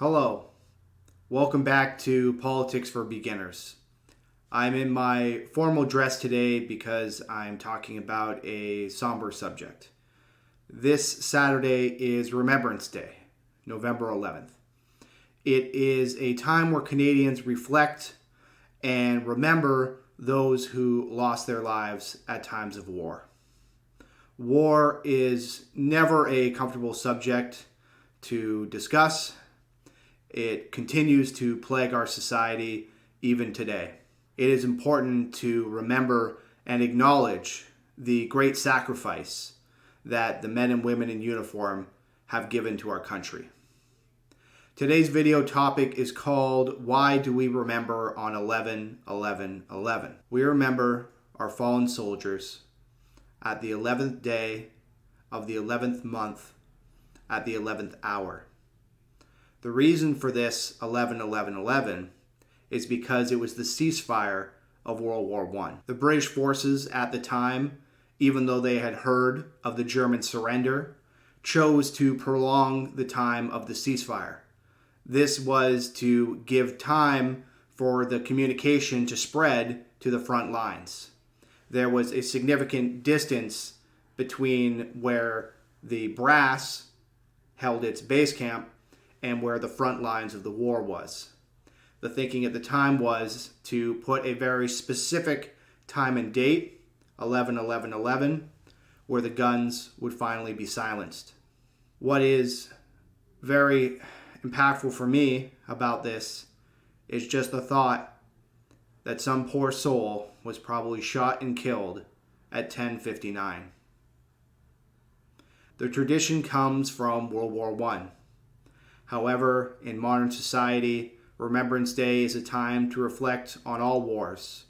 Hello, welcome back to Politics for Beginners. I'm in my formal dress today because I'm talking about a somber subject. This Saturday is Remembrance Day, November 11th. It is a time where Canadians reflect and remember those who lost their lives at times of war. War is never a comfortable subject to discuss. It continues to plague our society even today. It is important to remember and acknowledge the great sacrifice that the men and women in uniform have given to our country. Today's video topic is called Why Do We Remember on 11/11/11? We remember our fallen soldiers at the 11th day of the 11th month at the 11th hour. The reason for this 11/11/11 is because it was the ceasefire of World War I. The British forces at the time, even though they had heard of the German surrender, chose to prolong the time of the ceasefire. This was to give time for the communication to spread to the front lines. There was a significant distance between where the brass held its base camp and where the front lines of the war was. The thinking at the time was to put a very specific time and date, 11/11/11, where the guns would finally be silenced. What is very impactful for me about this is just the thought that some poor soul was probably shot and killed at 10:59. The tradition comes from World War I. However, in modern society, Remembrance Day is a time to reflect on all wars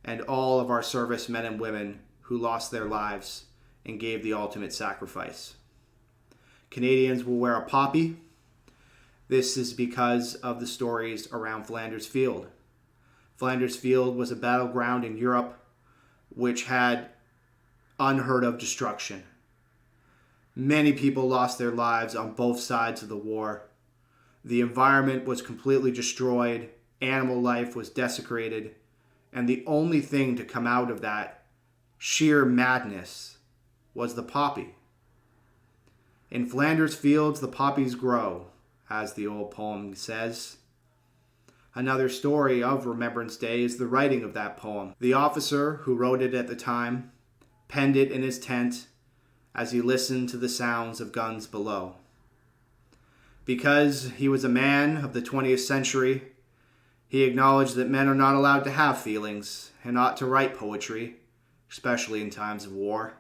and all of our service men and women who lost their lives and gave the ultimate sacrifice. Canadians will wear a poppy. This is because of the stories around Flanders Field. Flanders Field was a battleground in Europe which had unheard of destruction. Many people lost their lives on both sides of the war. The environment was completely destroyed, animal life was desecrated, and the only thing to come out of that sheer madness was the poppy. In Flanders Fields, the poppies grow, as the old poem says. Another story of Remembrance Day is the writing of that poem. The officer who wrote it at the time penned it in his tent as he listened to the sounds of guns below. Because he was a man of the 20th century, he acknowledged that men are not allowed to have feelings and ought to write poetry, especially in times of war.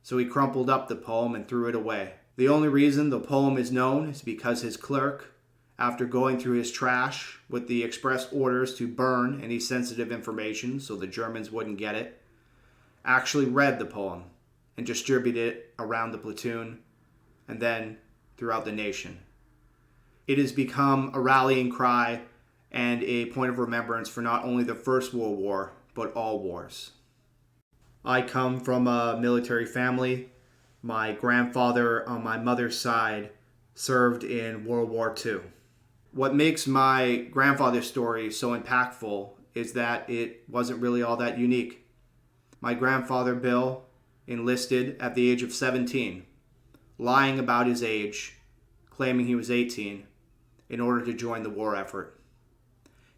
So he crumpled up the poem and threw it away. The only reason the poem is known is because his clerk, after going through his trash with the express orders to burn any sensitive information so the Germans wouldn't get it, actually read the poem and distributed it around the platoon and then throughout the nation. It has become a rallying cry and a point of remembrance for not only the First World War, but all wars. I come from a military family. My grandfather on my mother's side served in World War II. What makes my grandfather's story so impactful is that it wasn't really all that unique. My grandfather, Bill, enlisted at the age of 17, lying about his age, claiming he was 18, in order to join the war effort.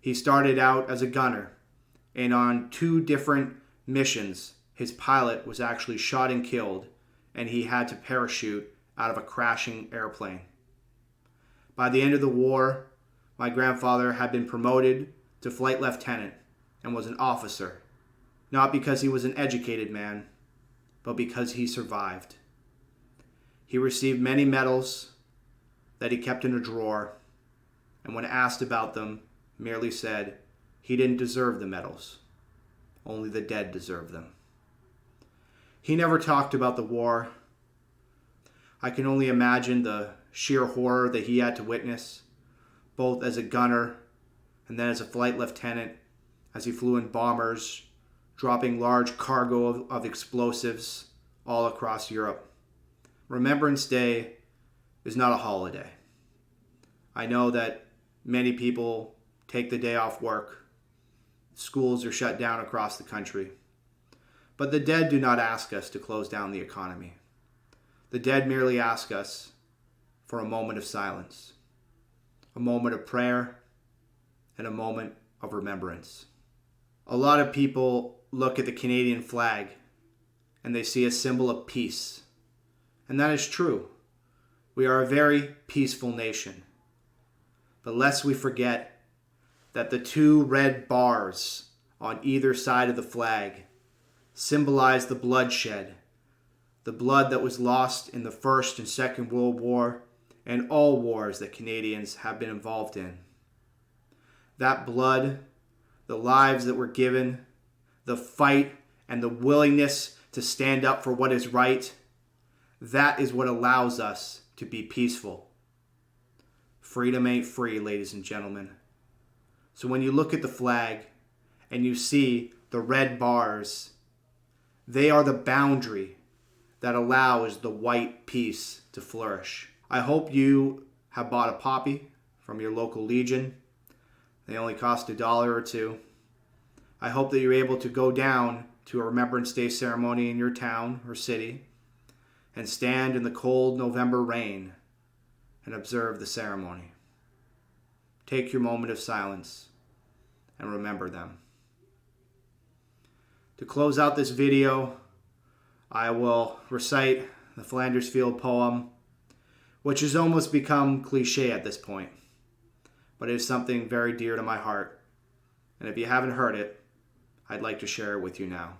He started out as a gunner, and on 2 different missions, his pilot was actually shot and killed, and he had to parachute out of a crashing airplane. By the end of the war, my grandfather had been promoted to flight lieutenant and was an officer, not because he was an educated man, but because he survived. He received many medals that he kept in a drawer, and when asked about them, merely said he didn't deserve the medals. Only the dead deserve them. He never talked about the war. I can only imagine the sheer horror that he had to witness, both as a gunner and then as a flight lieutenant, as he flew in bombers, dropping large cargo of explosives all across Europe. Remembrance Day is not a holiday. I know that many people take the day off work. Schools are shut down across the country. But the dead do not ask us to close down the economy. The dead merely ask us for a moment of silence, a moment of prayer, and a moment of remembrance. A lot of people look at the Canadian flag and they see a symbol of peace. And that is true. We are a very peaceful nation. But lest we forget that the two red bars on either side of the flag symbolize the bloodshed, the blood that was lost in the First and Second World War and all wars that Canadians have been involved in. That blood, the lives that were given, the fight and the willingness to stand up for what is right, that is what allows us to be peaceful. Freedom ain't free, ladies and gentlemen. So when you look at the flag and you see the red bars, they are the boundary that allows the white peace to flourish. I hope you have bought a poppy from your local Legion. They only cost $1 or $2. I hope that you're able to go down to a Remembrance Day ceremony in your town or city and stand in the cold November rain and observe the ceremony. Take your moment of silence and remember them. To close out this video, I will recite the Flanders Field poem, which has almost become cliche at this point, but it is something very dear to my heart. And if you haven't heard it, I'd like to share it with you now.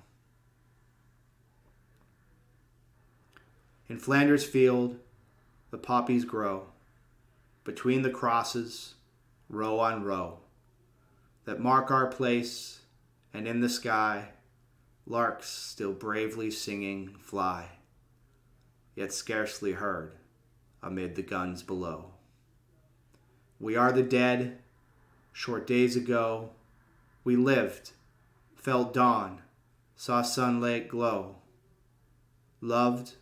In Flanders Field, the poppies grow, between the crosses, row on row, that mark our place, and in the sky, larks still bravely singing fly, yet scarcely heard amid the guns below. We are the dead, short days ago, we lived, felt dawn, saw sunlight glow, loved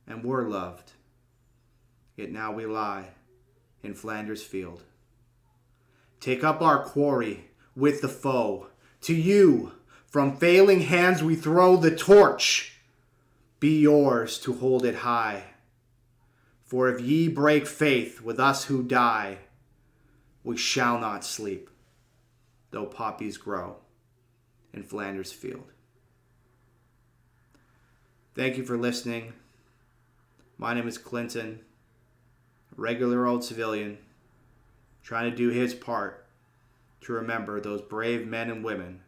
and were loved, yet now we lie in Flanders Field. Take up our quarry with the foe. To you, from failing hands we throw the torch. Be yours to hold it high. For if ye break faith with us who die, we shall not sleep, though poppies grow in Flanders Field. Thank you for listening. My name is Clinton, a regular old civilian, trying to do his part to remember those brave men and women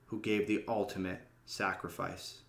who gave the ultimate sacrifice.